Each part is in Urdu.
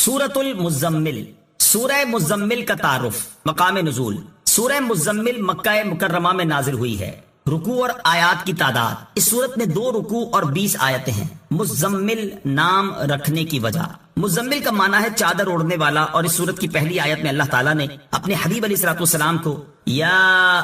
سورۃ المزمل، سورہ مزمل کا تعارف، مقام نزول۔ سورہ مزمل مکہ مکرمہ میں نازل ہوئی ہے۔ رکوع اور آیات کی تعداد، اس صورت میں 2 رکوع اور 20 آیتیں ہیں۔ مزمل نام رکھنے کی وجہ، مزمل کا معنی ہے چادر اوڑھنے والا، اور اس صورت کی پہلی آیت میں اللہ تعالیٰ نے اپنے حبیب علیہ الصلوۃ والسلام کو یا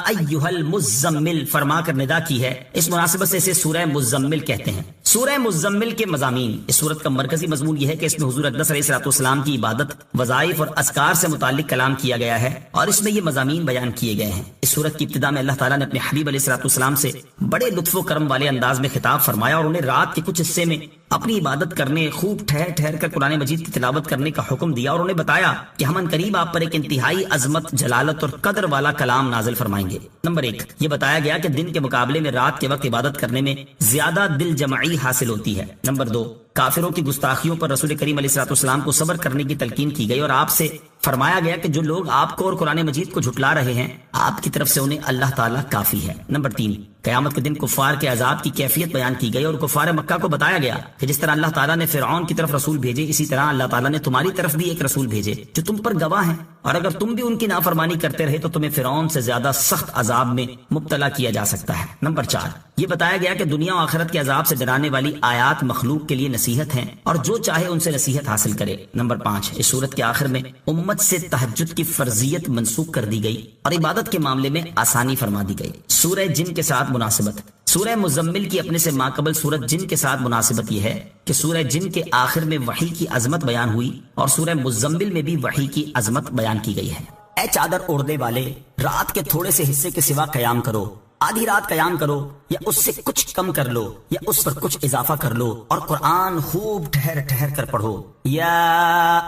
ایھا المزمل فرما کر ندا کی ہے۔ اس مناسبت سے اسے سورہ مزمل کہتے ہیں۔ سورہ مزمل کے مضامین، اس صورت کا مرکزی مضمون یہ ہے کہ اس میں حضور اقدس علیہ الصلوۃ والسلام کی عبادت، وظائف اور اذکار سے متعلق کلام کیا گیا ہے، اور اس میں یہ مضامین بیان کیے گئے ہیں۔ اس صورت کی ابتدا میں اللہ تعالیٰ نے اپنے حبیب علیہ الصلوۃ والسلام سے بڑے لطف و کرم والے انداز میں خطاب فرمایا، اور انہیں رات کے کچھ حصے میں اپنی عبادت کرنے، خوب ٹھہر ٹھہر کر قرآن مجید کی تلاوت کرنے کا حکم دیا، اور انہیں بتایا کہ ہم عنقریب آپ پر ایک انتہائی عظمت، جلالت اور قدر والا کلام نازل فرمائیں گے۔ نمبر 1، یہ بتایا گیا کہ دن کے مقابلے میں رات کے وقت عبادت کرنے میں زیادہ دل جمعی حاصل ہوتی ہے۔ نمبر 2، کافروں کی گستاخیوں پر رسول کریم علیہ الصلوۃ والسلام کو صبر کرنے کی تلقین کی گئی، اور آپ سے فرمایا گیا کہ جو لوگ آپ کو اور قرآن مجید کو جھٹلا رہے ہیں، آپ کی طرف سے انہیں اللہ تعالیٰ کافی ہے۔ نمبر 3، قیامت کے دن کفار کے عذاب کی کیفیت بیان کی گئی، اور کفار مکہ کو بتایا گیا کہ جس طرح اللہ تعالیٰ نے فرعون کی طرف رسول بھیجے، اسی طرح اللہ تعالیٰ نے تمہاری طرف بھی ایک رسول بھیجے جو تم پر گواہ ہیں، اور اگر تم بھی ان کی نافرمانی کرتے رہے تو تمہیں فرعون سے زیادہ سخت عذاب میں مبتلا کیا جا سکتا ہے۔ نمبر 4، یہ بتایا گیا کہ دنیا و آخرت کے عذاب سے ڈرانے والی آیات مخلوق کے لیے نصیحت ہیں، اور جو چاہے ان سے نصیحت حاصل کرے۔ نمبر 5، اس سورت کے آخر میں امت سے تہجد کی فرضیت منسوخ کر دی گئی، اور عبادت کے معاملے میں آسانی فرما دی گئی۔ سورہ جن کے ساتھ مناسبت، سورہ مزمل کی اپنے سے ماقبل سورت جن کے ساتھ مناسبت یہ ہے کہ سورہ جن کے آخر میں وحی کی عظمت بیان ہوئی، اور سورہ مزمل میں بھی وحی کی عظمت بیان کی گئی ہے۔ اے چادر اوڑھنے والے، رات کے تھوڑے سے حصے کے سوا قیام کرو، آدھی رات قیام کرو، یا اس سے کچھ کم کر لو، یا اس پر کچھ اضافہ کر لو، اور قرآن خوب ٹھہر ٹھہر کر پڑھو۔ یا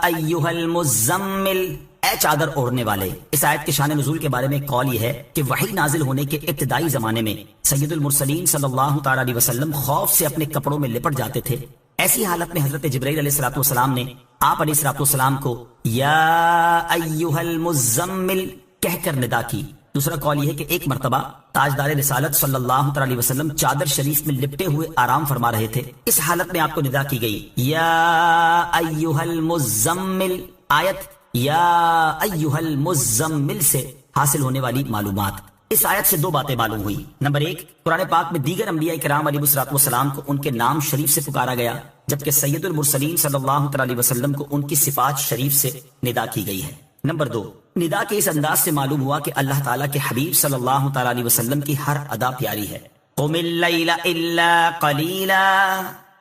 ایھا المزمل، اے چادر اوڑھنے والے۔ اس آیت کے شان نزول کے بارے میں ایک قول یہ ہے کہ وحی نازل ہونے کے ابتدائی زمانے میں سید المرسلین صلی اللہ تعالی علیہ وسلم خوف سے اپنے کپڑوں میں لپٹ جاتے تھے۔ ایسی حالت میں حضرت جبرائیل علیہ الصلوۃ والسلام نے آپ علیہ الصلوۃ والسلام کو یا ایھا المزمل کہہ کر ندا کی۔ دوسرا قول یہ ہے کہ ایک مرتبہ تاجدار رسالت صلی اللہ تعالی علیہ وسلم چادر شریف میں لپٹے ہوئے آرام فرما رہے تھے، اس حالت میں آپ کو ندا کی گئی یا ایھا المزمل۔ آیت یا ایھا المزمل سے حاصل ہونے والی معلومات، اس آیت سے 2 باتیں معلوم ہوئی۔ نمبر 1، قرآن پاک میں دیگر انبیاء کرام علیہ الصلوۃ والسلام کو ان کے نام شریف سے پکارا گیا، جبکہ سید المرسلین صلی اللہ تعالی علیہ وسلم کو ان کی صفات شریف سے ندا کی گئی ہے۔ نمبر 2، ندا کے اس انداز سے معلوم ہوا کہ اللہ تعالیٰ کے حبیب صلی اللہ تعالی علیہ وسلم کی ہر ادا پیاری ہے۔ قم اللیل الا قلیلا،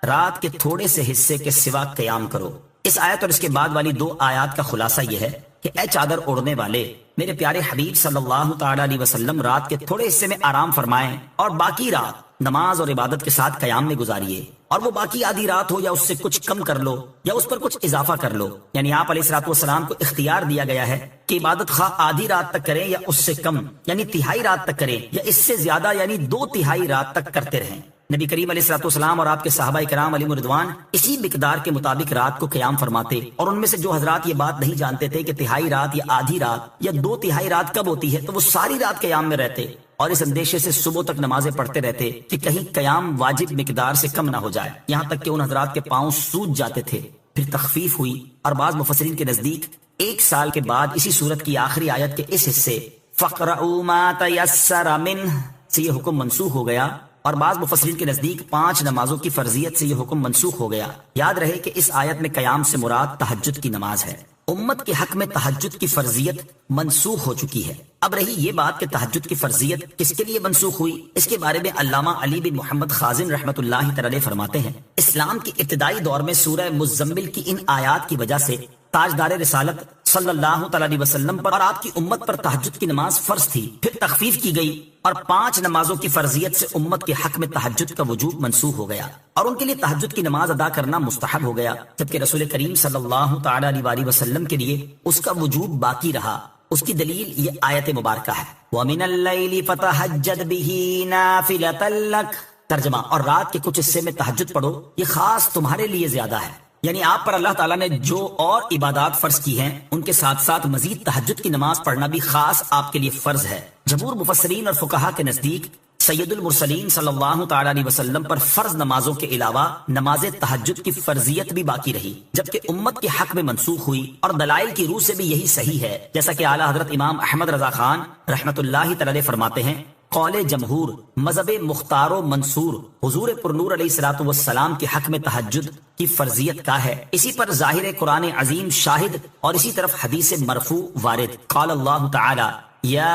رات کے تھوڑے سے حصے کے سوا قیام کرو۔ اس آیت اور اس کے بعد والی 2 آیات کا خلاصہ یہ ہے کہ اے چادر اوڑھنے والے، میرے پیارے حبیب صلی اللہ تعالی علیہ وسلم رات کے تھوڑے حصے میں آرام فرمائیں، اور باقی رات نماز اور عبادت کے ساتھ قیام میں گزاریے، اور وہ باقی آدھی رات ہو یا اس سے کچھ کم کر لو، یا اس پر کچھ اضافہ کر لو۔ یعنی آپ علیہ الصلوۃ والسلام کو اختیار دیا گیا ہے کہ عبادت خواہ آدھی رات تک کریں یا اس سے کم، یعنی تہائی رات تک کریں، یا اس سے زیادہ یعنی 2 تہائی رات تک کرتے رہیں۔ نبی کریم علیہ الصلوۃ والسلام اور آپ کے صحابہ کرام علیہم رضوان اسی مقدار کے مطابق رات کو قیام فرماتے، اور ان میں سے جو حضرات یہ بات نہیں جانتے تھے کہ تہائی رات یا آدھی رات یا 2 تہائی رات کب ہوتی ہے، تو وہ ساری رات قیام میں رہتے، اور اس اندیشے سے صبح تک نمازیں پڑھتے رہتے کہ کہیں قیام واجب مقدار سے کم نہ ہو جائے، یہاں تک کہ ان حضرات کے پاؤں سوج جاتے تھے۔ پھر تخفیف ہوئی، اور بعض مفسرین کے نزدیک 1 سال کے بعد اسی سورت کی آخری آیت کے اس حصے فَاقْرَؤُوا مَا تَيَسَّرَ مِنْهُ سے یہ حکم منسوخ ہو گیا، اور بعض مفسرین کے نزدیک 5 نمازوں کی فرضیت سے یہ حکم منسوخ ہو گیا۔ یاد رہے کہ اس آیت میں قیام سے مراد تہجد کی نماز ہے۔ امت کے حق میں تہجد کی فرضیت منسوخ ہو چکی ہے۔ اب رہی یہ بات کہ تہجد کی فرضیت کس کے لیے منسوخ ہوئی، اس کے بارے میں علامہ علی بن محمد خازن رحمۃ اللہ تعالی فرماتے ہیں، اسلام کے ابتدائی دور میں سورہ مزمل کی ان آیات کی وجہ سے تاجدار رسالت صلی اللہ تعالی علیہ وسلم پر اور آپ کی امت پر تہجد کی نماز فرض تھی، پھر تخفیف کی گئی، اور 5 نمازوں کی فرضیت سے امت کے حق میں تہجد کا وجوب منسوخ ہو گیا، اور ان کے لیے تہجد کی نماز ادا کرنا مستحب ہو گیا، جبکہ رسول کریم صلی اللہ تعالی علیہ وسلم کے لیے اس کا وجوب باقی رہا۔ اس کی دلیل یہ آیت مبارکہ ہے، وَمِنَ اللَّيْلِ فَتَهَجَّدْ بِهِ نَافِلَةً لَكَ، ترجمہ، اور رات کے کچھ حصے میں تہجد پڑھو، یہ خاص تمہارے لیے زیادہ ہے۔ یعنی آپ پر اللہ تعالیٰ نے جو اور عبادات فرض کی ہیں ان کے ساتھ ساتھ مزید تہجد کی نماز پڑھنا بھی خاص آپ کے لیے فرض ہے۔ جمہور مفسرین اور فقہا کے نزدیک سید المرسلین صلی اللہ تعالی علیہ وسلم پر فرض نمازوں کے علاوہ نماز تہجد کی فرضیت بھی باقی رہی، جبکہ امت کے حق میں منسوخ ہوئی، اور دلائل کی روح سے بھی یہی صحیح ہے، جیسا کہ اعلیٰ حضرت امام احمد رضا خان رحمۃ اللہ تعالی فرماتے ہیں، قول جمہور مذہب مختار و منصور حضور پرنور علیہ الصلوۃ والسلام کے حق میں تہجد کی فرضیت کا ہے، اسی پر ظاہر قرآن عظیم شاہد، اور اسی طرف حدیث مرفوع وارد۔ قال اللہ تعالی یا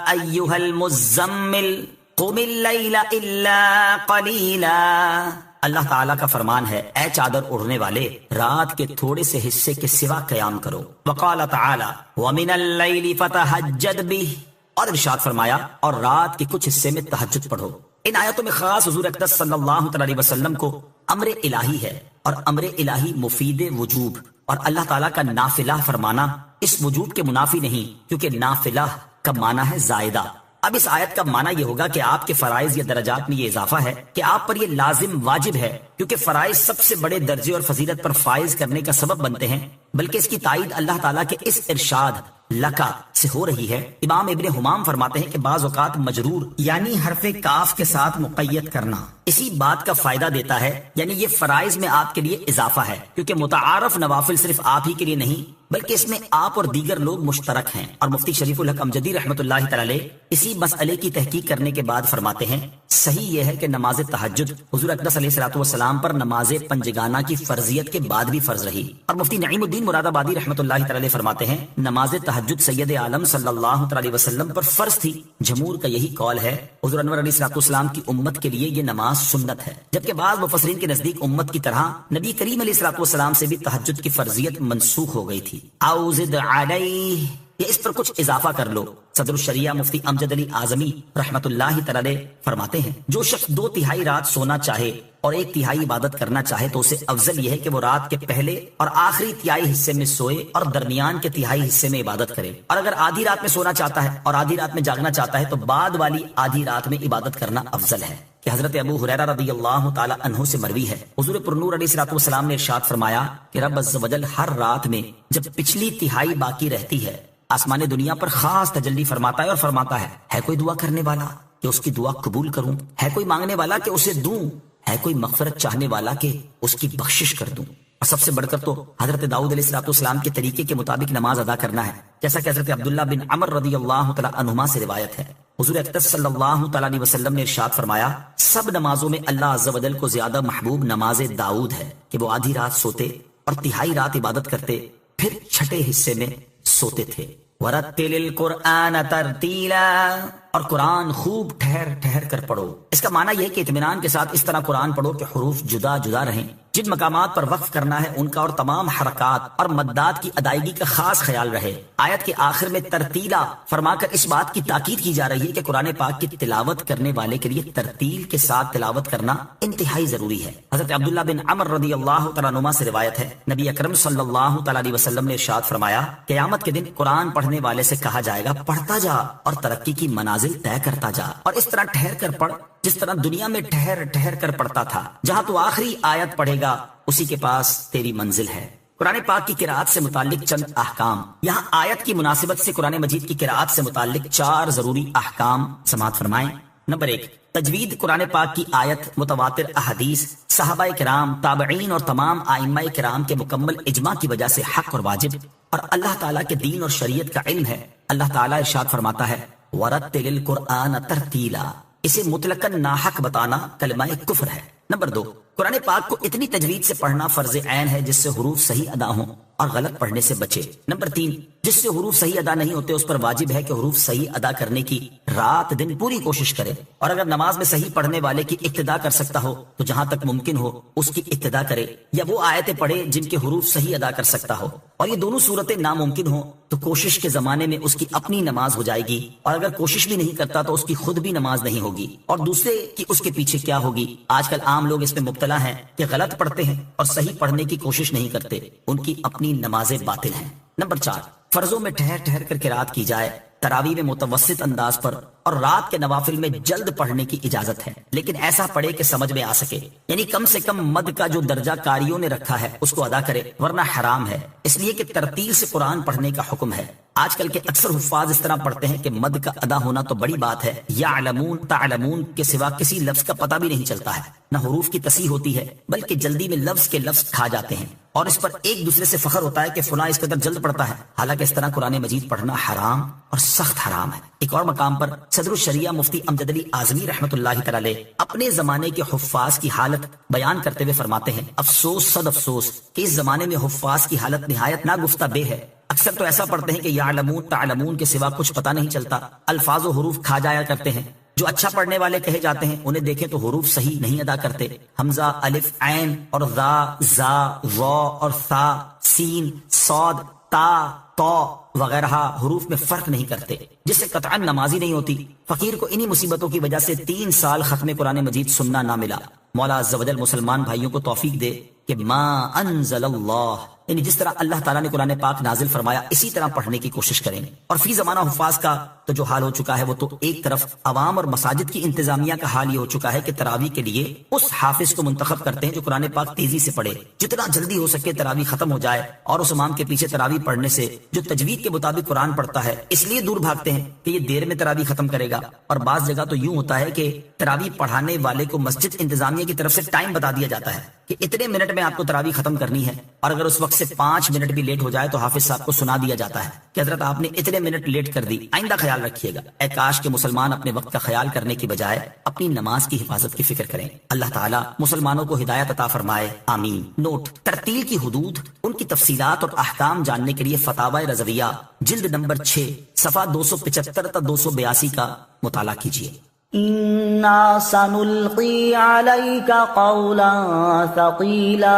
ایھا المزمل قم اللیل الا قلیلا، اللہ تعالیٰ کا فرمان ہے، اے چادر اڑنے والے رات کے تھوڑے سے حصے کے سوا قیام کرو۔ وقال تعالی ومن اللیل فتہجد بہ، اور ارشاد فرمایا اور رات کے کچھ حصے میں تہجد پڑھو۔ ان آیاتوں میں خاص حضور اقدس صلی اللہ علیہ وسلم کو امر الہی ہے، اور امر الہی مفید وجوب، اور اللہ تعالیٰ کا نافلہ فرمانا اس وجوب کے منافی نہیں، کیونکہ نافلہ کا معنی ہے زائدہ۔ اب اس آیت کا معنی یہ ہوگا کہ آپ کے فرائض یا درجات میں یہ اضافہ ہے کہ آپ پر یہ لازم واجب ہے، کیونکہ فرائض سب سے بڑے درجے اور فضیلت پر فائز کرنے کا سبب بنتے ہیں، بلکہ اس کی تائید اللہ تعالیٰ کے اس ارشاد لکا سے ہو رہی ہے۔ امام ابن حمام فرماتے ہیں کہ بعض اوقات مجرور یعنی حرف کاف کے ساتھ مقید کرنا اسی بات کا فائدہ دیتا ہے، یعنی یہ فرائض میں آپ کے لیے اضافہ ہے، کیونکہ متعارف نوافل صرف آپ ہی کے لیے نہیں بلکہ اس میں آپ اور دیگر لوگ مشترک ہیں۔ اور مفتی شریف الحق امجدی رحمۃ اللہ تعالی اسی مسئلے کی تحقیق کرنے کے بعد فرماتے ہیں، صحیح یہ ہے کہ نماز تہجد حضور اقدس علیہ الصلوۃ والسلام پر نماز پنجگانہ کی فرضیت کے بعد بھی فرض رہی۔ اور مفتی نعیم الدین مراد آبادی رحمۃ اللہ تعالی فرماتے ہیں، نماز تہجد سید عالم صلی اللہ علیہ وسلم پر فرض تھی۔ جمہور کا یہی قول ہے، حضور انور علیہ الصلوۃ والسلام کی امت کے لیے یہ نماز سنت ہے، جبکہ بعض مفسرین کے نزدیک امت کی طرح نبی کریم علیہ الصلوۃ والسلام سے بھی تہجد کی فرضیت منسوخ ہو گئی تھی۔ او زد علیہ، یہ اس پر کچھ اضافہ کر لو۔ صدر الشریعہ مفتی امجد علی اعظمی رحمت اللہ تعالی فرماتے ہیں، جو شخص 2/3 رات سونا چاہے اور 1/3 عبادت کرنا چاہے تو اسے افضل یہ ہے کہ وہ رات کے پہلے اور آخری تہائی حصے میں سوئے اور درمیان کے تہائی حصے میں عبادت کرے، اور اگر آدھی رات میں سونا چاہتا ہے اور آدھی رات میں جاگنا چاہتا ہے تو بعد والی آدھی رات میں عبادت کرنا افضل ہے۔ کہ حضرت ابو ہریرہ رضی اللہ تعالی عنہ سے مروی ہے، حضور پرنور علیہ الصلوۃ والسلام نے ارشاد فرمایا کہ رب عز و جل ہر رات میں جب پچھلی تہائی باقی رہتی ہے آسمان دنیا پر خاص تجلی فرماتا ہے اور فرماتا ہے کوئی دعا کرنے والا کہ اس کی دعا قبول کروں، ہے کوئی مانگنے والا کہ اسے دوں، ہے کوئی مغفرت چاہنے والا کہ اس کی بخشش کر دوں۔ اور سب سے بڑھ کر تو حضرت داؤد علیہ الصلوۃ والسلام کے طریقے کے مطابق نماز ادا کرنا ہے، جیسا کہ حضرت عبداللہ بن عمر رضی اللہ تعالی عنہما سے روایت ہے، حضور اقدس صلی اللہ تعالی علیہ وسلم نے ارشاد فرمایا، سب نمازوں میں اللہ عز و جل کو زیادہ محبوب نماز داؤد ہے کہ وہ آدھی رات سوتے اور تہائی رات عبادت کرتے، پھر چھٹے حصے میں سوتے تھے۔ وَرَتِّلِ الْقُرْآنَ تَرْتِيلًا، اور قرآن خوب ٹھہر ٹھہر کر پڑھو۔ اس کا معنی یہ ہے کہ اطمینان کے ساتھ اس طرح قرآن پڑھو کہ حروف جدا جدا رہیں، جن مقامات پر وقف کرنا ہے ان کا اور تمام حرکات اور مدات کی ادائیگی کا خاص خیال رہے۔ آیت کے آخر میں ترتیلا فرما کر اس بات کی تاکید کی جا رہی ہے کہ قرآن پاک کی تلاوت کرنے والے کے لیے ترتیل کے ساتھ تلاوت کرنا انتہائی ضروری ہے۔ حضرت عبداللہ بن عمر رضی اللہ تعالیٰ عنہما سے روایت ہے، نبی اکرم صلی اللہ تعالیٰ علیہ وسلم نے ارشاد فرمایا، قیامت کے دن قرآن پڑھنے والے سے کہا جائے گا پڑھتا جا اور ترقی کی منازل طے کرتا جا، اور اس طرح ٹھہر کر پڑھ جس طرح دنیا میں ٹھہر ٹھہر کر پڑھتا تھا، جہاں تو آخری آیت پڑھے گا اسی کے پاس تیری منزل ہے۔ قرآن پاک کی قرآت سے متعلق چند احکام، یہاں آیت کی مناسبت سے قرآن مجید کی قرآت سے متعلق 4 ضروری احکام سماعت فرمائیں۔ نمبر 1، تجوید قرآن پاک کی آیت، متواتر احادیث، صحابہ کرام، تابعین اور تمام ائمہ کرام کے مکمل اجماع کی وجہ سے حق اور واجب، اور اللہ تعالیٰ کے دین اور شریعت کا علم ہے۔ اللہ تعالیٰ ارشاد فرماتا ہے وَرَتِّلِ الْقُرْآنَ تَرْتِيلًا، اسے مطلقاً ناحق بتانا کلمہ کفر ہے۔ نمبر 2، قرآن پاک کو اتنی تجوید سے پڑھنا فرض عین ہے جس سے حروف صحیح ادا ہوں اور غلط پڑھنے سے بچے۔ نمبر 3، جس سے حروف صحیح ادا نہیں ہوتے اس پر واجب ہے کہ حروف صحیح ادا کرنے کی رات دن پوری کوشش کرے، اور اگر نماز میں صحیح پڑھنے والے کی ابتدا کر سکتا ہو تو جہاں تک ممکن ہو اس کی ابتدا کرے، یا وہ آیتیں پڑھے جن کے حروف صحیح ادا کر سکتا ہو، اور یہ دونوں صورتیں ناممکن ہوں تو کوشش کے زمانے میں اس کی اپنی نماز ہو جائے گی، اور اگر کوشش بھی نہیں کرتا تو اس کی خود بھی نماز نہیں ہوگی، اور دوسرے کی اس کے پیچھے کیا ہوگی۔ آج کل عام لوگ اس میں مبتلا ہیں کہ غلط پڑھتے ہیں اور صحیح پڑھنے کی کوشش نہیں کرتے، ان کی اپنی نمازیں باطل ہیں۔ نمبر 4، فرضوں میں ٹھہر ٹھہر کر قرات کی جائے، تراویح میں متوسط انداز پر اور رات کے نوافل میں جلد پڑھنے کی اجازت ہے، لیکن ایسا پڑھے کہ سمجھ میں آ سکے، یعنی کم سے کم مد کا جو درجہ کاریوں نے رکھا ہے اس کو ادا کرے، ورنہ حرام ہے، اس لیے کہ ترتیل سے قرآن پڑھنے کا حکم ہے۔ آج کل کے اکثر حفاظ اس طرح پڑھتے ہیں کہ مد کا ادا ہونا تو بڑی بات ہے، یعلمون تعلمون کے سوا کسی لفظ کا پتہ بھی نہیں چلتا ہے، نہ حروف کی تصحیح ہوتی ہے، بلکہ جلدی میں لفظ کے لفظ کھا جاتے ہیں، اور اس پر ایک دوسرے سے فخر ہوتا ہے کہ فلاں اس قدر جلد پڑھتا ہے، حالانکہ اس طرح قرآن مجید پڑھنا حرام اور سخت حرام ہے۔ ایک اور مقام پر صدر الشریعہ مفتی امجد علی اعظمی رحمۃ اللہ تعالی اپنے زمانے کے حفاظ کی حالت بیان کرتے ہوئے فرماتے ہیں، افسوس صد افسوس کہ اس زمانے میں حفاظ کی حالت نہایت ناگفتہ بے ہے۔ اکثر تو ایسا پڑھتے ہیں کہ یعلمون تعلمون کے سوا کچھ پتہ نہیں چلتا، الفاظ و حروف کھا جایا کرتے ہیں۔ جو اچھا پڑھنے والے کہے جاتے ہیں انہیں دیکھیں تو حروف صحیح نہیں ادا کرتے، حمزہ، الف، عین اور ذا، زا، ظا اور ثا، سین، صاد، تا، تو وغیرہ حروف میں فرق نہیں کرتے، جس سے قطعا نمازی نہیں ہوتی۔ فقیر کو انہی مصیبتوں کی وجہ سے 3 سال ختم قرآن مجید سننا نہ ملا۔ مولا عز و جل مسلمان بھائیوں کو توفیق دے کہ ما انزل اللہ، یعنی جس طرح اللہ تعالیٰ نے قرآن پاک نازل فرمایا اسی طرح پڑھنے کی کوشش کریں۔ اور فی زمانہ حفاظ کا تو جو حال ہو چکا ہے وہ تو ایک طرف عوام اور مساجد کی انتظامیہ کا حال یہ ہو چکا ہے کہ تراویح کے لیے اس حافظ کو منتخب کرتے ہیں جو قرآن پاک تیزی سے پڑھے، جتنا جلدی ہو سکے تراویح ختم ہو جائے، اور اس امام کے پیچھے تراویح پڑھنے سے جو تجوید کے مطابق قرآن پڑھتا ہے اس لیے دور بھاگتے ہیں کہ یہ دیر میں تراویح ختم کرے گا۔ اور بعض جگہ تو یوں ہوتا ہے کہ تراویح پڑھانے والے کو مسجد انتظامیہ کی طرف سے ٹائم بتا دیا جاتا ہے کہ اتنے منٹ میں آپ کو تراویح ختم کرنی ہے، اور اگر اس وقت سے 5 منٹ بھی لیٹ ہو جائے تو حافظ صاحب کو سنا دیا جاتا ہے کہ حضرت آپ نے اتنے منٹ لیٹ کر دی، آئندہ خیال رکھیے گا۔ اے کاش کے مسلمان اپنے وقت کا خیال کرنے کی بجائے اپنی نماز کی حفاظت کی فکر کریں۔ اللہ تعالیٰ مسلمانوں کو ہدایت عطا فرمائے، آمین۔ نوٹ: ترتیل کی حدود، ان کی تفصیلات اور احکام جاننے کے لیے فتاوی رضویہ جلد نمبر 6 صفحہ 275 تا 282 کا مطالعہ کیجیے۔ اِنَّا سَنُلْقِي عَلَيْكَ قَوْلًا ثَقِيلًا۔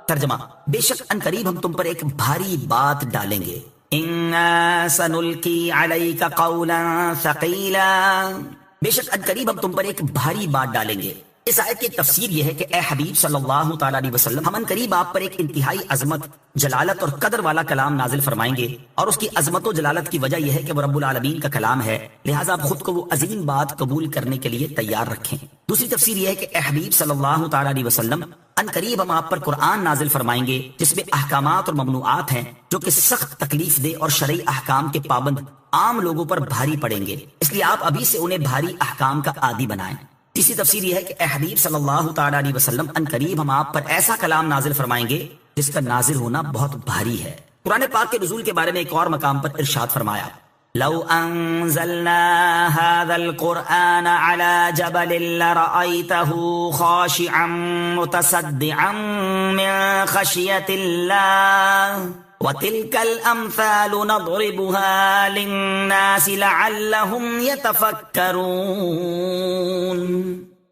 ترجمہ: بے شک ان قریب ہم تم پر ایک بھاری بات ڈالیں گے۔ اِنَّا سَنُلْقِي عَلَيْكَ قَوْلًا ثَقِيلًا، بے شک ان قریب ہم تم پر ایک بھاری بات ڈالیں گے۔ اس آیت کی تفسیر یہ ہے کہ اے حبیب صلی اللہ تعالیٰ علیہ وسلم، ہم ان قریب آپ پر ایک انتہائی عظمت، جلالت اور قدر والا کلام نازل فرمائیں گے، اور اس کی عظمت و جلالت کی وجہ یہ ہے کہ وہ رب العالمین کا کلام ہے، لہٰذا آپ خود کو وہ عظیم بات قبول کرنے کے لیے تیار رکھیں۔ دوسری تفسیر یہ ہے کہ اے حبیب صلی اللہ تعالیٰ علیہ وسلم، ان قریب ہم آپ پر قرآن نازل فرمائیں گے جس میں احکامات اور ممنوعات ہیں جو کہ سخت تکلیف دہ اور شرعی احکام کے پابند عام لوگوں پر بھاری پڑیں گے، اس لیے آپ ابھی سے انہیں بھاری احکام کا عادی بنائیں۔ تیسری تفسیر یہ ہے کہ اے حبیب صلی اللہ تعالیٰ علیہ وسلم، ان قریب ہم آپ پر ایسا کلام نازل فرمائیں گے جس کا نازل ہونا بہت بھاری ہے۔ قرآن پاک کے نزول کے بارے میں ایک اور مقام پر ارشاد فرمایا، لو انزلنا هذا القرآن على جبل لرأيته خاشعا متصدعا من خشية الله وَتِلْكَ الْأَمْثَالُ نَضْرِبُهَا لِلنَّاسِ لَعَلَّهُمْ يَتَفَكَّرُونَ۔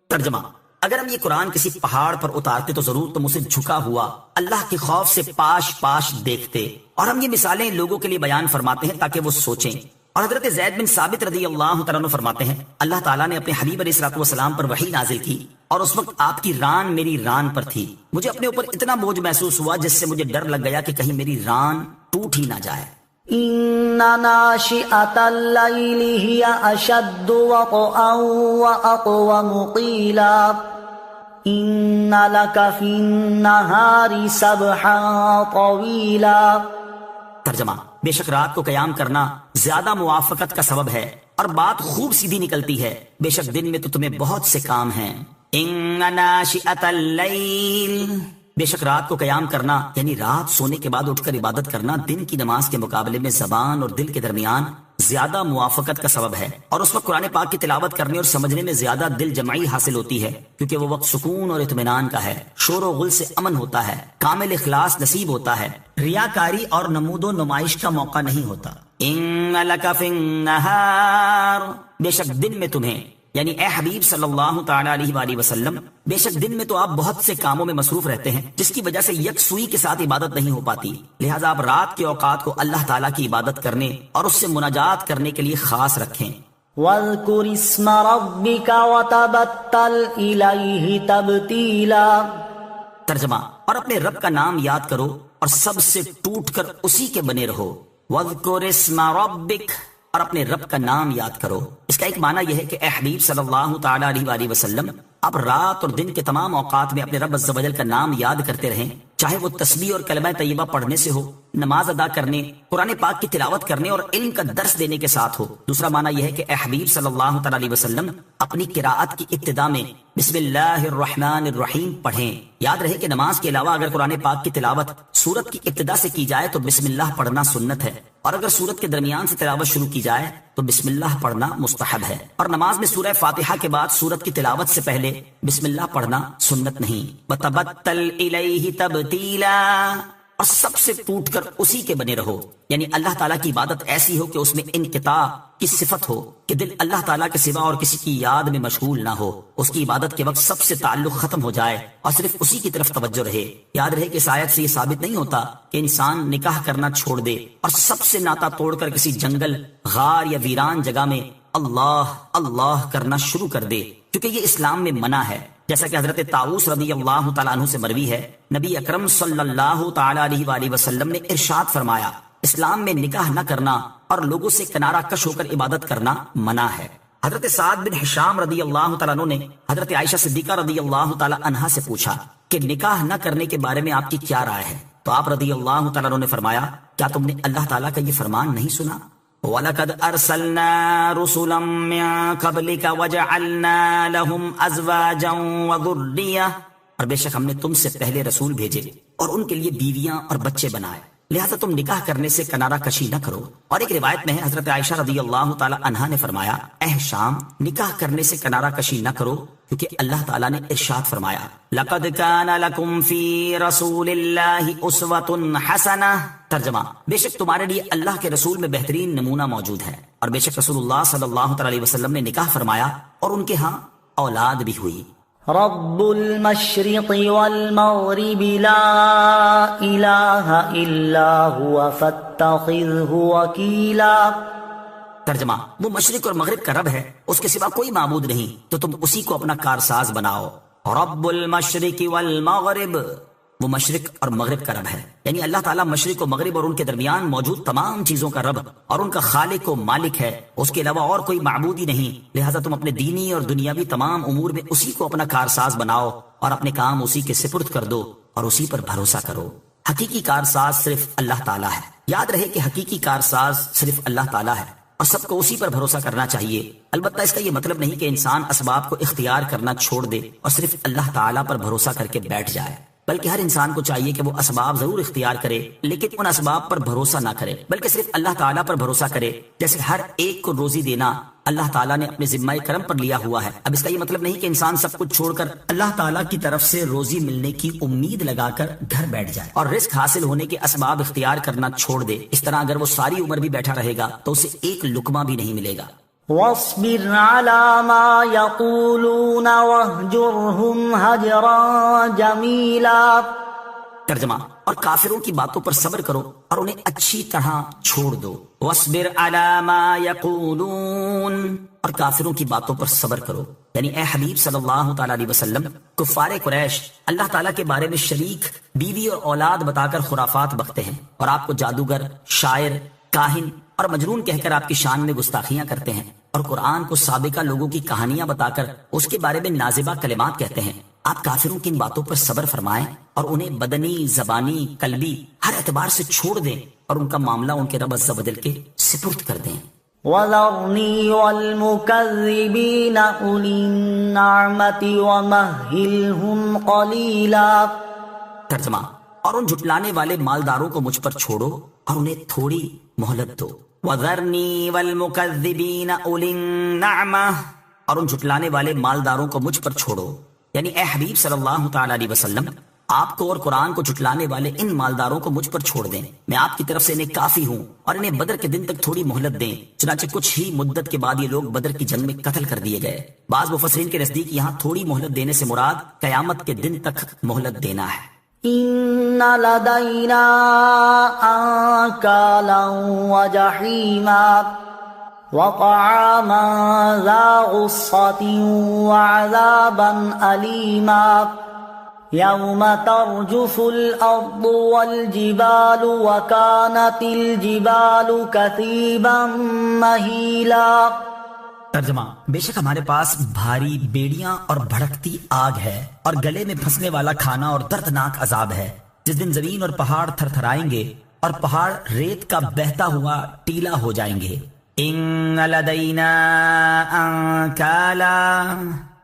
ترجمہ: اگر ہم یہ قرآن کسی پہاڑ پر اتارتے تو ضرور تم اسے جھکا ہوا اللہ کے خوف سے پاش پاش دیکھتے، اور ہم یہ مثالیں لوگوں کے لیے بیان فرماتے ہیں تاکہ وہ سوچیں۔ اور حضرت زید بن ثابت رضی اللہ تعالیٰ عنہ فرماتے ہیں، اللہ تعالیٰ نے اپنے حبیب علیہ الصلوۃ والسلام پر وحی نازل کی، اور اس وقت آپ کی ران میری ران پر تھی، مجھے اپنے اوپر اتنا بوجھ محسوس ہوا جس سے مجھے ڈر لگ گیا کہ کہیں میری ران ٹوٹ ہی نہ جائے۔ إِنَّ نَاشِئَةَ اللَّيْلِ هِيَ أَشَدُّ وَطْئًا وَأَقْوَمُ قِيلًا إِنَّ لَكَ فِي النَّهَارِ سَبْحًا طَوِيلًا۔ ترجمہ: بے شک رات کو قیام کرنا زیادہ موافقت کا سبب ہے اور بات خوب سیدھی نکلتی ہے، بے شک دن میں تو تمہیں بہت سے کام ہیں۔ ان ناشئۃ اللیل، بے شک رات کو قیام کرنا یعنی رات سونے کے بعد اٹھ کر عبادت کرنا دن کی نماز کے مقابلے میں زبان اور دل کے درمیان زیادہ موافقت کا سبب ہے، اور اس وقت قرآن پاک کی تلاوت کرنے اور سمجھنے میں زیادہ دل جمعی حاصل ہوتی ہے، کیونکہ وہ وقت سکون اور اطمینان کا ہے، شور و غل سے امن ہوتا ہے، کامل اخلاص نصیب ہوتا ہے، ریاکاری اور نمود و نمائش کا موقع نہیں ہوتا۔ ان لک فی النہار، بے شک دن میں تمہیں، یعنی اے حبیب صلی اللہ تعالی علیہ وآلہ وسلم، بے شک دن میں تو آپ بہت سے کاموں میں مصروف رہتے ہیں جس کی وجہ سے یکسوئی کے ساتھ عبادت نہیں ہو پاتی، لہٰذا آپ رات کے اوقات کو اللہ تعالیٰ کی عبادت کرنے اور اس سے مناجات کرنے کے لیے خاص رکھیں۔ وَاذْكُرِ اسْمَ رَبِّكَ وَتَبَتَّلْ إِلَيْهِ تَبْتِيلًا۔ ترجمہ: اور اپنے رب کا نام یاد کرو اور سب سے ٹوٹ کر اسی کے بنے رہو۔ وَاذْكُرِ اسْمَ رَبِّكَ، اور اپنے رب کا نام یاد کرو۔ اس کا ایک معنی یہ ہے کہ اے حبیب صلی اللہ تعالیٰ علیہ وآلہ وسلم، آپ رات اور دن کے تمام اوقات میں اپنے رب عز و جل کا نام یاد کرتے رہیں، چاہے وہ تسبیح اور کلمہ طیبہ پڑھنے سے ہو، نماز ادا کرنے، قرآن پاک کی تلاوت کرنے اور علم کا درس دینے کے ساتھ ہو۔ دوسرا معنی یہ ہے کہ اے حبیب صلی اللہ تعالیٰ علیہ وسلم اپنی قراءت کی ابتدا میں بسم اللہ الرحمن الرحیم پڑھیں۔ یاد رہے کہ نماز کے علاوہ اگر قرآن پاک کی تلاوت سورت کی ابتدا سے کی جائے تو بسم اللہ پڑھنا سنت ہے، اور اگر سورت کے درمیان سے تلاوت شروع کی جائے تو بسم اللہ پڑھنا مستحب ہے، اور نماز میں سورہ فاتحہ کے بعد سورت کی تلاوت سے پہلے بسم اللہ پڑھنا سنت نہیں۔ وَتَبَتَّلْ إِلَيْهِ تَبْتِيلًا، اور سب سے ٹوٹ کر اسی کے بنے رہو، یعنی اللہ تعالیٰ کی عبادت ایسی ہو کہ اس میں انقطاع کی صفت ہو، کہ دل اللہ تعالیٰ کے سوا اور کسی کی یاد میں مشغول نہ ہو، اس کی عبادت کے وقت سب سے تعلق ختم ہو جائے اور صرف اسی کی طرف توجہ رہے۔ یاد رہے کہ اس آیت سے یہ ثابت نہیں ہوتا کہ انسان نکاح کرنا چھوڑ دے اور سب سے ناتا توڑ کر کسی جنگل، غار یا ویران جگہ میں اللہ اللہ کرنا شروع کر دے، کیونکہ یہ اسلام میں منع ہے۔ جیسا کہ حضرت طاؤوس رضی اللہ تعالیٰ عنہ سے مروی ہے، نبی اکرم صلی اللہ تعالیٰ علیہ وآلہ وسلم نے ارشاد فرمایا، اسلام میں نکاح نہ کرنا اور لوگوں سے کنارہ کش ہو کر عبادت کرنا منع ہے۔ حضرت سعد بن ہشام رضی اللہ تعالیٰ عنہ نے حضرت عائشہ صدیقہ رضی اللہ تعالیٰ عنہا سے پوچھا کہ نکاح نہ کرنے کے بارے میں آپ کی کیا رائے ہے؟ تو آپ رضی اللہ تعالیٰ عنہ نے فرمایا، کیا تم نے اللہ تعالیٰ کا یہ فرمان نہیں سنا؟ وَلَقَدْ أَرْسَلْنَا رُسُلًا مِّن قَبْلِكَ وَجَعَلْنَا لَهُمْ أَزْوَاجًا وَذُرِّيَّةً، اور بے شک ہم نے تم سے پہلے رسول بھیجے اور ان کے لیے بیویاں اور بچے بنائے، لہذا تم نکاح کرنے سے کنارہ کشی نہ کرو۔ اور ایک روایت میں ہے حضرت عائشہ رضی اللہ تعالی عنہا نے فرمایا، اے شام، نکاح کرنے سے کنارہ کشی نہ کرو، کیونکہ اللہ تعالیٰ نے ارشاد فرمایا، لَقَدْ كَانَ لَكُمْ فِي رَسُولِ اللَّهِ أُسْوَةٌ حَسَنَةٌ، ترجمہ، بے شک تمہارے لیے اللہ کے رسول میں بہترین نمونہ موجود ہے، اور بے شک رسول اللہ صلی اللہ تعالی علیہ وسلم نے نکاح فرمایا اور ان کے ہاں اولاد بھی ہوئی۔ رب المشرق والمغرب لا الہ الا هو فاتخذه وکیلا، ترجمہ، وہ مشرق اور مغرب کا رب ہے، اس کے سوا کوئی معبود نہیں، تو تم اسی کو اپنا کارساز بناؤ۔ رب المشرق والمغرب، وہ مشرق اور مغرب کا رب ہے، یعنی اللہ تعالیٰ مشرق و مغرب اور ان کے درمیان موجود تمام چیزوں کا رب اور ان کا خالق و مالک ہے، اس کے علاوہ اور کوئی معبود ہی نہیں، لہٰذا تم اپنے دینی اور دنیاوی تمام امور میں اسی کو اپنا کارساز بناؤ اور اپنے کام اسی کے سپرد کر دو اور اسی پر بھروسہ کرو۔ حقیقی کارساز صرف اللہ تعالیٰ ہے، یاد رہے کہ حقیقی کارساز صرف اللہ تعالیٰ ہے اور سب کو اسی پر بھروسہ کرنا چاہیے۔ البتہ اس کا یہ مطلب نہیں کہ انسان اسباب کو اختیار کرنا چھوڑ دے اور صرف اللہ تعالیٰ پر بھروسہ کر کے بیٹھ جائے، بلکہ ہر انسان کو چاہیے کہ وہ اسباب ضرور اختیار کرے، لیکن ان اسباب پر بھروسہ نہ کرے، بلکہ صرف اللہ تعالیٰ پر بھروسہ کرے۔ جیسے ہر ایک کو روزی دینا اللہ تعالیٰ نے اپنے ذمہ کرم پر لیا ہوا ہے۔ اب اس کا یہ مطلب نہیں کہ انسان سب کچھ چھوڑ کر اللہ تعالیٰ کی طرف سے روزی ملنے کی امید لگا کر گھر بیٹھ جائے اور رزق حاصل ہونے کے اسباب اختیار کرنا چھوڑ دے۔ اس طرح اگر وہ ساری عمر بھی بیٹھا رہے گا تو اسے ایک لقمہ بھی نہیں ملے گا۔ واصبر على ما يقولون واهجرهم هجرا جميلا، ترجمہ، اور کافروں کی باتوں پر صبر کرو اور انہیں اچھی طرح چھوڑ دو۔ وَاصْبِرْ عَلَى مَا يَقُولُونَ، اور کافروں کی باتوں پر صبر کرو، یعنی اے حبیب صلی اللہ تعالیٰ علیہ وسلم، کفار قریش اللہ تعالیٰ کے بارے میں شریک، بیوی اور اولاد بتا کر خرافات بکتے ہیں اور آپ کو جادوگر، شاعر، کاہن اور مجنون کہہ کر آپ کی شان میں گستاخیاں کرتے ہیں، اور قرآن کو سابقہ لوگوں کی کہانیاں بتا کر اس کے بارے میں نازبہ کلمات کہتے ہیں۔ آپ کافروں کی ان باتوں پر صبر فرمائیں اور انہیں بدنی، زبانی، قلبی ہر اعتبار سے چھوڑ دیں اور ان کا معاملہ ان کے رب عز و جل کے سپرد کر دیں۔ وَذَرْنِي وَالْمُكَذِّبِينَ أُولِي النَّعْمَةِ وَمَهِّلْهُمْ قَلِيلًا، ترجمہ، اور ان جھٹلانے والے مالداروں کو مجھ پر چھوڑو اور انہیں تھوڑی مہلت دو۔ وَذَرْنِي وَالْمُكَذِّبِينَ أُولِي النَّعْمَةِ، اور ان جھٹلانے والے مالداروں کو مجھ پر چھوڑو، یعنی اے حبیب صلی اللہ تعالیٰ علیہ وسلم، آپ کو اور قرآن کو جھٹلانے والے ان مالداروں کو مجھ پر چھوڑ دیں، میں آپ کی طرف سے انہیں کافی ہوں، اور انہیں بدر کے دن تک تھوڑی مہلت دیں۔ چنانچہ کچھ ہی مدت کے بعد یہ لوگ بدر کی جنگ میں قتل کر دیے گئے۔ بعض مفسرین کے نزدیک یہاں تھوڑی مہلت دینے سے مراد قیامت کے دن تک مہلت دینا ہے۔ إن لدينا أنكالا وجحيما وطعاما ذا غصة وعذابا أليما يوم ترجف الأرض والجبال وكانت الجبال كثيبا مهيلا۔ ترجمہ، بے شک ہمارے پاس بھاری بیڑیاں اور بھڑکتی آگ ہے اور گلے میں پھنسنے والا کھانا اور دردناک عذاب ہے، جس دن زمین اور پہاڑ تھر تھرائیں گے اور پہاڑ ریت کا بہتا ہوا ٹیلا ہو جائیں گے۔ ان لدینا انکالا،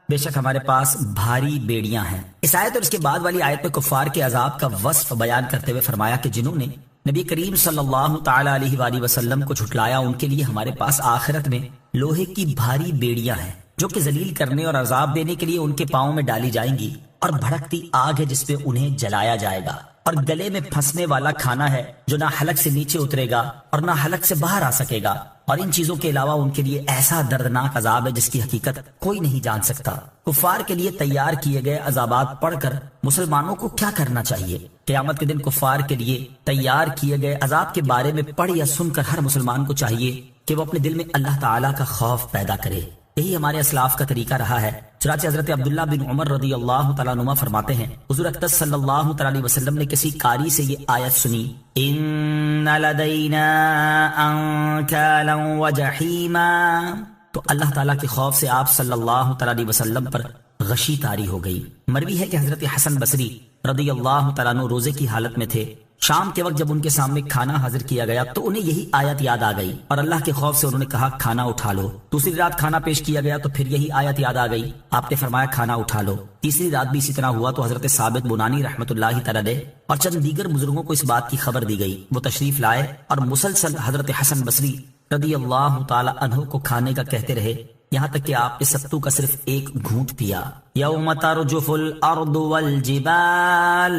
بے شک ہمارے پاس بھاری بیڑیاں ہیں۔ اس آیت اور اس کے بعد والی آیت میں کفار کے عذاب کا وصف بیان کرتے ہوئے فرمایا کہ جنہوں نے نبی کریم صلی اللہ تعالی علیہ وآلہ وسلم کو جھٹلایا، ان کے لیے ہمارے پاس آخرت میں لوہے کی بھاری بیڑیاں ہیں جو کہ ذلیل کرنے اور عذاب دینے کے لیے ان کے پاؤں میں ڈالی جائیں گی، اور بھڑکتی آگ ہے جس پہ انہیں جلایا جائے گا، اور گلے میں پھنسنے والا کھانا ہے جو نہ حلق سے نیچے اترے گا اور نہ حلق سے باہر آ سکے گا، اور ان چیزوں کے علاوہ ان کے لیے ایسا دردناک عذاب ہے جس کی حقیقت کوئی نہیں جان سکتا۔ کفار کے لیے تیار کیے گئے عذابات پڑھ کر مسلمانوں کو کیا کرنا چاہیے؟ قیامت کے دن کفار کے لیے تیار کیے گئے عذاب کے بارے میں پڑھ یا سن کر ہر مسلمان کو چاہیے کہ وہ اپنے دل میں اللہ تعالیٰ کا خوف پیدا کرے۔ یہی ہمارے اسلاف کا طریقہ رہا ہے۔ چنانچہ حضرت عبداللہ بن عمر رضی اللہ تعالیٰ عنہ فرماتے ہیں، حضور اقدس صلی اللہ تعالیٰ علیہ وسلم نے کسی قاری سے یہ آیت سنی، ان لدینا انکالا وجحیما، تو اللہ تعالیٰ کے خوف سے آپ صلی اللہ تعالیٰ علیہ وسلم پر غشی طاری ہو گئی۔ مروی ہے کہ حضرت حسن بصری رضی اللہ تعالیٰ عنہ روزے کی حالت میں تھے۔ شام کے وقت جب ان کے سامنے کھانا حاضر کیا گیا تو انہیں یہی آیت یاد آ گئی، اور اللہ کے خوف سے انہوں نے کہا کھانا اٹھا لو۔ دوسری رات کھانا پیش کیا گیا تو پھر یہی آیت یاد آ گئی، آپ نے فرمایا کھانا اٹھا لو۔ تیسری رات بھی اسی طرح ہوا تو حضرت ثابت بنانی رحمۃ اللہ تعالی علیہ اور چند دیگر بزرگوں کو اس بات کی خبر دی گئی، وہ تشریف لائے اور مسلسل حضرت حسن بصری رضی اللہ تعالی عنہ کو کھانے کا کہتے رہے، یہاں تک کہ آپ نے ستو کا صرف ایک گھونٹ پیا۔ یوم ترجف الارض والجبال،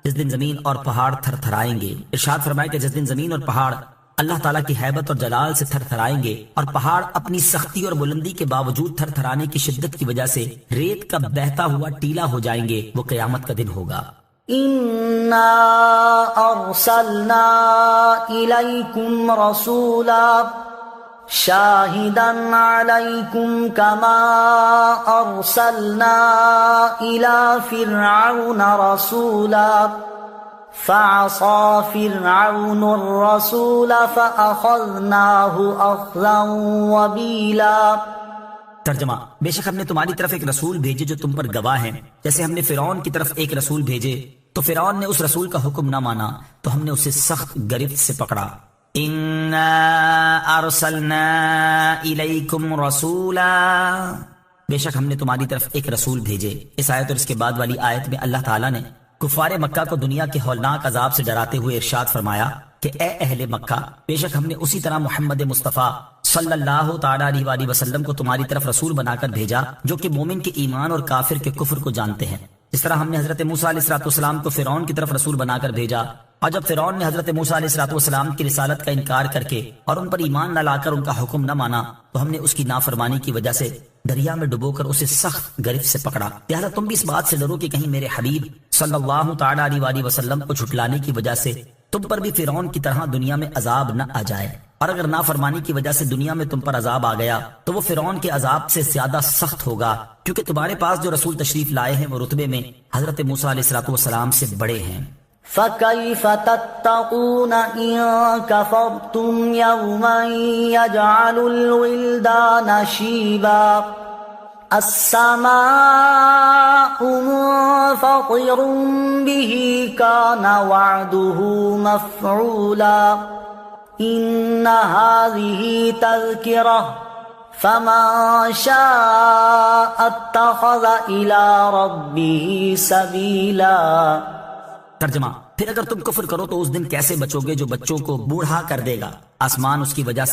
جس دن زمین اور پہاڑ تھر تھرائیں گے۔ ارشاد فرمایا کہ جس دن زمین اور پہاڑ اللہ تعالیٰ کی ہیبت اور جلال سے تھر تھرائیں گے، اور پہاڑ اپنی سختی اور بلندی کے باوجود تھر تھرانے کی شدت کی وجہ سے ریت کا بہتا ہوا ٹیلا ہو جائیں گے، وہ قیامت کا دن ہوگا۔ انا ارسلنا الیکم رسولا شاہدا علیکم کما ارسلنا الی فرعون رسولا فعصى فرعون الرسول فأخذناه أخذا وبيلا۔ ترجمہ، بے شک ہم نے تمہاری طرف ایک رسول بھیجے جو تم پر گواہ ہیں، جیسے ہم نے فرعون کی طرف ایک رسول بھیجے تو فرعون نے اس رسول کا حکم نہ مانا تو ہم نے اسے سخت گرفت سے پکڑا۔ انا ارسلنا الیکم رسولا، بے شک ہم نے تمہاری طرف ایک رسول بھیجے۔ اس آیت اور اس کے بعد والی آیت میں اللہ تعالیٰ نے کفار مکہ کو دنیا کے ہولناک عذاب سے ڈراتے ہوئے ارشاد فرمایا کہ اے اہل مکہ، بے شک ہم نے اسی طرح محمد مصطفیٰ صلی اللہ تعالیٰ علیہ وآلہ وسلم کو تمہاری طرف رسول بنا کر بھیجا جو کہ مومن کے ایمان اور کافر کے کفر کو جانتے ہیں۔ اس طرح ہم نے حضرت موسیٰ علیہ السلام کو فرعون کی طرف رسول بنا کر بھیجا، اور جب فرعون نے حضرت موسیٰ علیہ السلام کی رسالت کا انکار کر کے اور ان پر ایمان نہ لا کر ان کا حکم نہ مانا تو ہم نے اس کی نافرمانی کی وجہ سے دریا میں ڈبو کر اسے سخت گرفت سے پکڑا۔ لہٰذا تم بھی اس بات سے ڈرو کہ کہیں میرے حبیب صلی اللہ تعالیٰ علیہ وآلہ وسلم کو جھٹلانے کی وجہ سے تم پر بھی فرعون کی طرح دنیا میں عذاب نہ آ جائے، اور اگر نافرمانی کی وجہ سے دنیا میں تم پر عذاب آ گیا تو وہ فرعون کے عذاب سے زیادہ سخت ہوگا، کیونکہ تمہارے پاس جو رسول تشریف لائے ہیں وہ رتبے میں حضرت موسیٰ علیہ السلام سے بڑے ہیں۔ فَكَيْفَ تَتَّقُونَ إِن كَفَرْتُمْ يَوْمًا يَجْعَلُ الْوِلْدَانَ شِيبًا السَّمَاءُ مُنفَطِرٌ بِهِ كَانَ وَعْدُهُ مَفْعُولًا إِنَّ هَذِهِ تَذْكِرَةٌ فَمَن شَاءَ اتَّخَذَ إِلَى رَبِّهِ سَبِيلًا۔ ترجمہ، پھر اگر تم کفر کرو تو اس دن کیسے بچو گے جو بچوں کو بوڑھا کر دے گا، آسمان اس کی وجہ سے